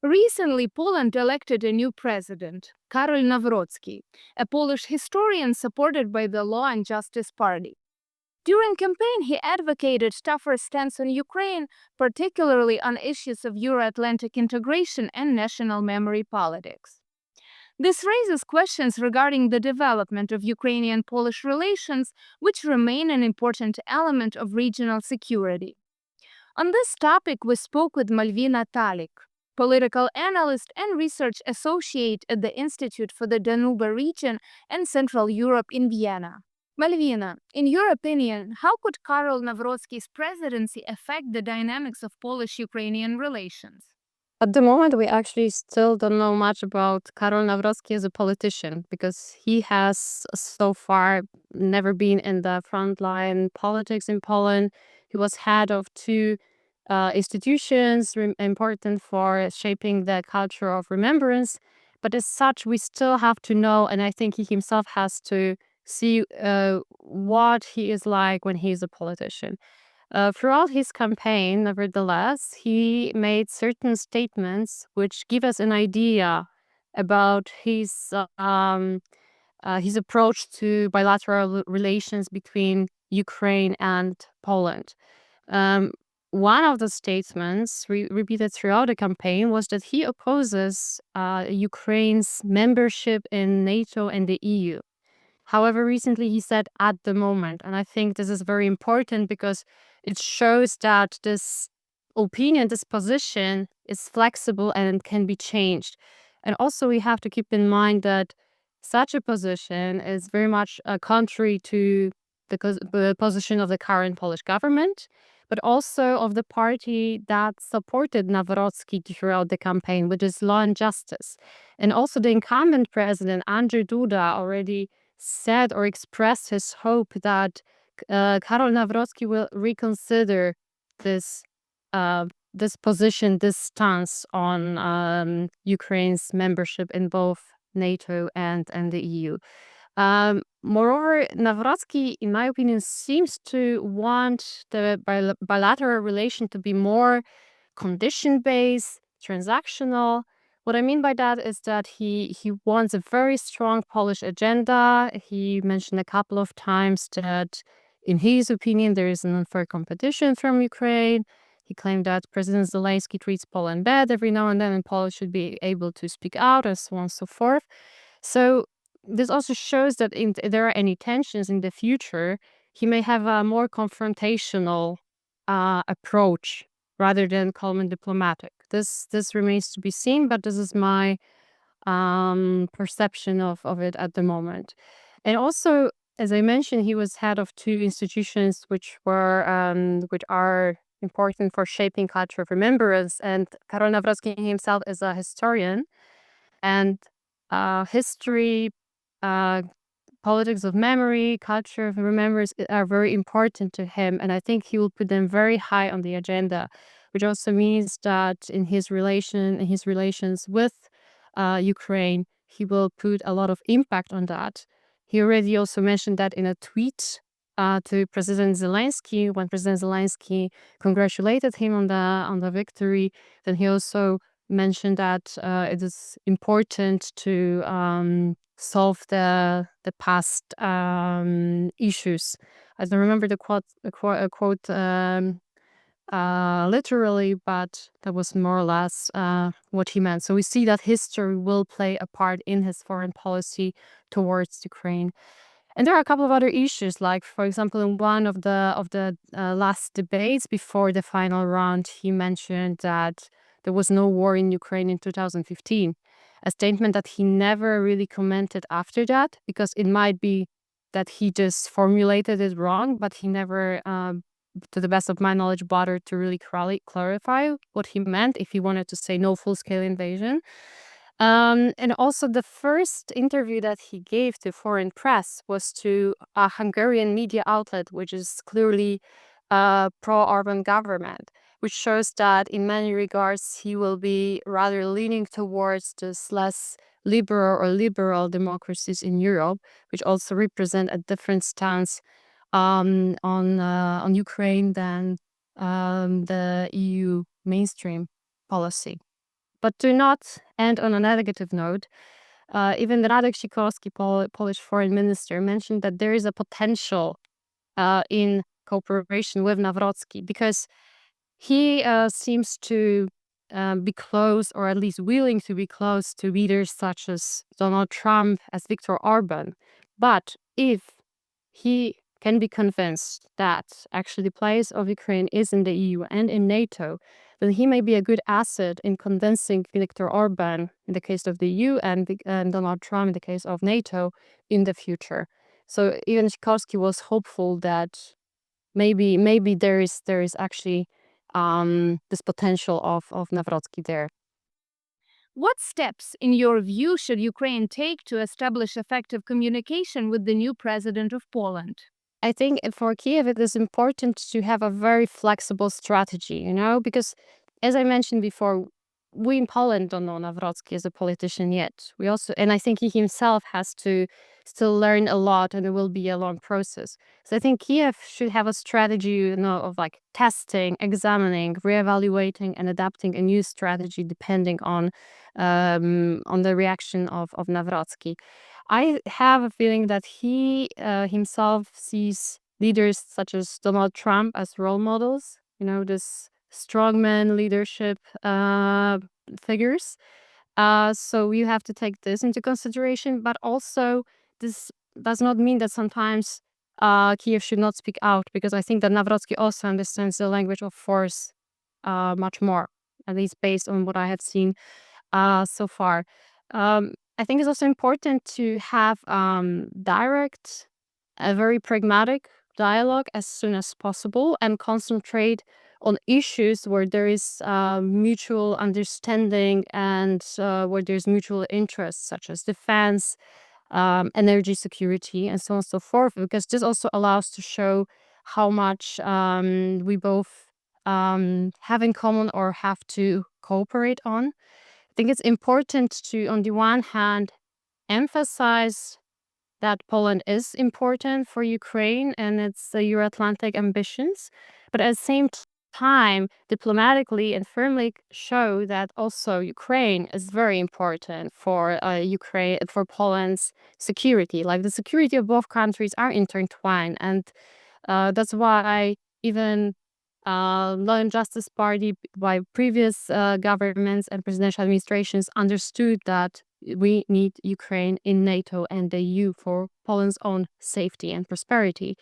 Recently, Poland elected a new president, Karol Nawrocki, a Polish historian supported by the Law and Justice Party. During campaign, he advocated tougher stance on Ukraine, particularly on issues of Euro-Atlantic integration and national memory politics. This raises questions regarding the development of Ukrainian-Polish relations, which remain an important element of regional security. On this topic, we spoke with Malwina Talik, political analyst and research associate at the Institute for the Danube region and Central Europe in Vienna. Malwina, in your opinion, how could Karol Nawrocki's presidency affect the dynamics of Polish-Ukrainian relations? At the moment, we actually still don't know much about Karol Nawrocki as a politician because he has so far never been in the frontline politics in Poland. He was head of two institutions important for shaping the culture of remembrance. But as such, we still have to know, and I think he himself has to see what he is like when he's a politician. Throughout his campaign, nevertheless, he made certain statements which give us an idea about his approach to bilateral relations between Ukraine and Poland. Um, One of the statements repeated throughout the campaign was that he opposes Ukraine's membership in NATO and the EU. However, recently he said at the moment, and I think this is very important because it shows that this opinion, this position is flexible and can be changed. And also, we have to keep in mind that such a position is very much contrary to the position of the current Polish government, but also of the party that supported Nawrocki throughout the campaign, which is Law and Justice. And also, the incumbent president, Andrzej Duda, already said or expressed his hope that Karol Nawrocki will reconsider this this position, this stance on Ukraine's membership in both NATO and the EU. Moreover, Nawrocki, in my opinion, seems to want the bilateral relation to be more condition-based, transactional. What I mean by that is that he wants a very strong Polish agenda. He mentioned a couple of times that, in his opinion, there is an unfair competition from Ukraine. He claimed that President Zelensky treats Poland bad every now and then, and Poland should be able to speak out, and so on and so forth. So this also shows that if there are any tensions in the future, he may have a more confrontational approach rather than calm and diplomatic. This remains to be seen, but this is my perception of it at the moment. And also, as I mentioned, he was head of two institutions which are important for shaping culture of remembrance. And Karol Nawrocki himself is a historian, and history, uh, politics of memory, culture of remembrance are very important to him, and I think he will put them very high on the agenda, which also means that in his relations with Ukraine, he will put a lot of impact on that. He already also mentioned that in a tweet to President Zelensky. When President Zelensky congratulated him on the victory, then he also mentioned that it is important to solve the past issues. I don't remember the quote literally, but that was more or less what he meant. So we see that history will play a part in his foreign policy towards Ukraine. And there are a couple of other issues, like, for example, in one of the last debates before the final round, he mentioned that there was no war in Ukraine in 2015, a statement that he never really commented after that, because it might be that he just formulated it wrong, but he never, to the best of my knowledge, bothered to really clarify what he meant, if he wanted to say no full-scale invasion. And also, the first interview that he gave to foreign press was to a Hungarian media outlet, which is clearly a pro-Orban government, which shows that in many regards he will be rather leaning towards this less liberal democracies in Europe, which also represent a different stance on Ukraine than the EU mainstream policy. But to not end on a negative note, even Radek Sikorski, Polish foreign minister, mentioned that there is a potential in cooperation with Nawrocki because he seems to be close, or at least willing to be close to leaders such as Donald Trump, as Viktor Orban. But if he can be convinced that actually the place of Ukraine is in the EU and in NATO, then he may be a good asset in convincing Viktor Orban in the case of the EU and Donald Trump in the case of NATO in the future. So even Sikorski was hopeful that maybe there is actually this potential of Nawrocki there. What steps, in your view, should Ukraine take to establish effective communication with the new president of Poland? I think for Kiev it is important to have a very flexible strategy, because as I mentioned before, we in Poland don't know Nawrocki as a politician yet. And I think he himself has to still learn a lot, and it will be a long process. So I think Kiev should have a strategy, of like testing, examining, reevaluating, and adapting a new strategy depending on the reaction of Nawrocki. I have a feeling that he himself sees leaders such as Donald Trump as role models, this strongman leadership figures. So you have to take this into consideration, but also this does not mean that sometimes Kiev should not speak out, because I think that Nawrocki also understands the language of force much more, at least based on what I have seen so far. I think it's also important to have direct, a very pragmatic dialogue as soon as possible, and concentrate on issues where there is mutual understanding and where there's mutual interest, such as defense, energy security, and so on and so forth, because this also allows to show how much we both have in common or have to cooperate on. I think it's important to, on the one hand, emphasize that Poland is important for Ukraine and its Euro-Atlantic ambitions, but at the same time, diplomatically and firmly show that also Ukraine is very important for for Poland's security. Like, the security of both countries are intertwined, and that's why even Law and Justice Party by previous governments and presidential administrations understood that we need Ukraine in NATO and the EU for Poland's own safety and prosperity.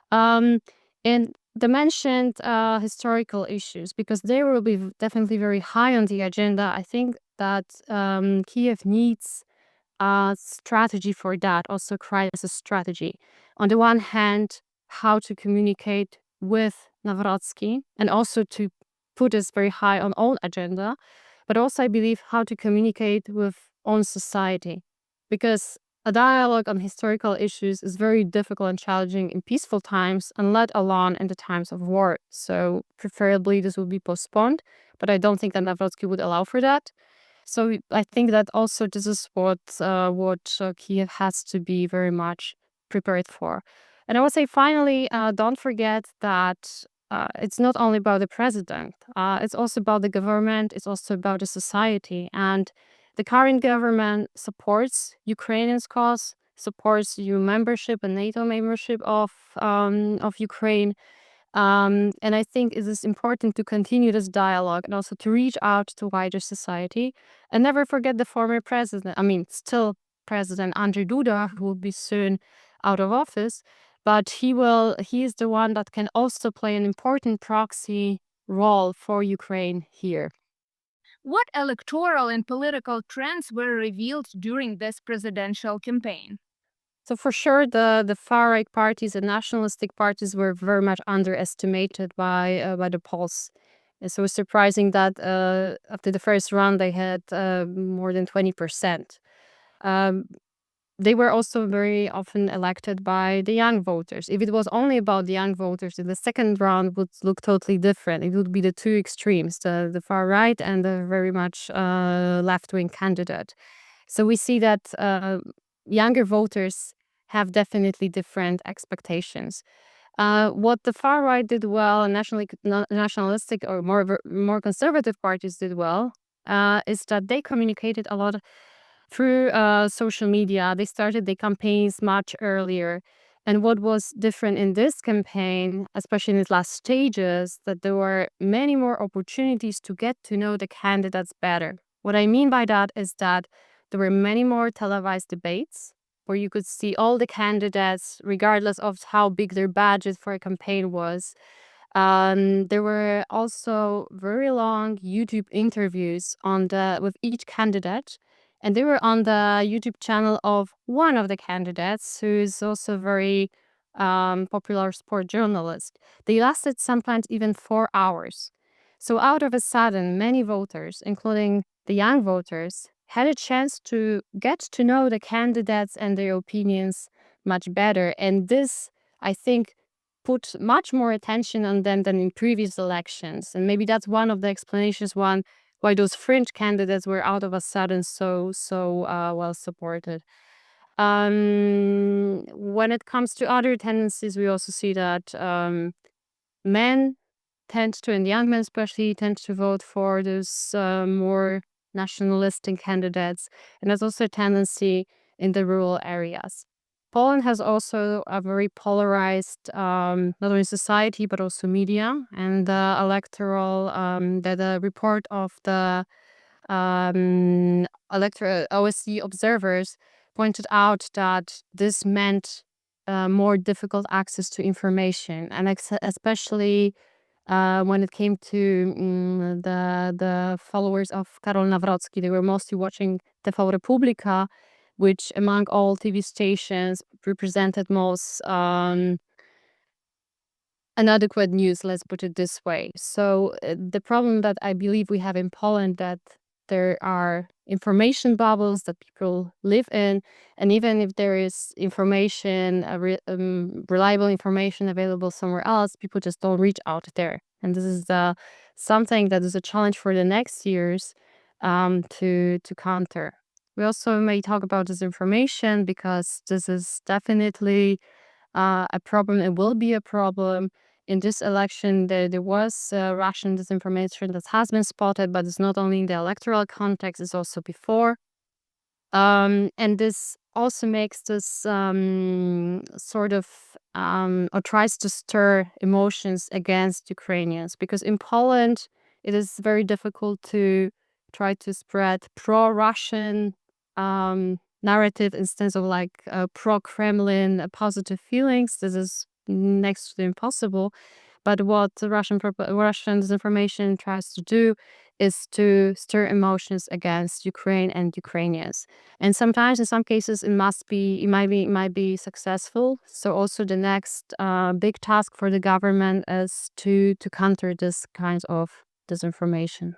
Um, and the mentioned historical issues, because they will be definitely very high on the agenda. I think that Kiev needs a strategy for that, also crisis strategy. On the one hand, how to communicate with Nawrocki, and also to put this very high on own agenda, but also I believe how to communicate with own society, because a dialogue on historical issues is very difficult and challenging in peaceful times, and let alone in the times of war. So preferably this would be postponed, but I don't think that Nawrocki would allow for that. So I think that also this is what Kiev has to be very much prepared for. And I would say finally, don't forget that it's not only about the president. It's also about the government. It's also about the society. And the current government supports Ukrainians' cause, supports EU membership and NATO membership of Ukraine. And I think it is important to continue this dialogue and also to reach out to wider society, and never forget the former president. I mean, still President Andrzej Duda, who will be soon out of office, but he is the one that can also play an important proxy role for Ukraine here. What electoral and political trends were revealed during this presidential campaign? So for sure, the far right parties and nationalistic parties were very much underestimated by the polls. And so it's surprising that after the first round they had more than 20%. Um, they were also very often elected by the young voters. If it was only about the young voters, then the second round would look totally different. It would be the two extremes, the far right and the very much left-wing candidate. So we see that younger voters have definitely different expectations. What the far right did well, and nationalistic or more conservative parties did well, is that they communicated a lot through social media. They started their campaigns much earlier. And what was different in this campaign, especially in its last stages, that there were many more opportunities to get to know the candidates better. What I mean by that is that there were many more televised debates where you could see all the candidates, regardless of how big their budget for a campaign was. There were also very long YouTube interviews with each candidate, and they were on the YouTube channel of one of the candidates, who is also a very popular sport journalist. They lasted sometimes even 4 hours. So out of a sudden, many voters, including the young voters, had a chance to get to know the candidates and their opinions much better. And this, I think, put much more attention on them than in previous elections. And maybe that's one of the explanations why those fringe candidates were out of a sudden so well supported. When it comes to other tendencies, we also see that men tend to, and young men especially, tend to vote for those more nationalistic candidates. And there's also a tendency in the rural areas. Poland has also a very polarized, not only society, but also media. And the the report of the electoral OSCE observers pointed out that this meant more difficult access to information, and especially when it came to the followers of Karol Nawrocki. They were mostly watching TV Republika, which among all TV stations represented most inadequate news, let's put it this way. So the problem that I believe we have in Poland, that there are information bubbles that people live in, and even if there is information, reliable information available somewhere else, people just don't reach out there. And this is something that is a challenge for the next years to counter. We also may talk about disinformation, because this is definitely a problem. It will be a problem. In this election, there was Russian disinformation that has been spotted, but it's not only in the electoral context, it's also before. And this also makes this or tries to stir emotions against Ukrainians, because in Poland, it is very difficult to try to spread pro-Russian narrative instead of like pro-Kremlin positive feelings. This is next to impossible. But what the Russian disinformation tries to do is to stir emotions against Ukraine and Ukrainians. And sometimes, in some cases, it might be successful. So also the next big task for the government is to counter this kind of disinformation.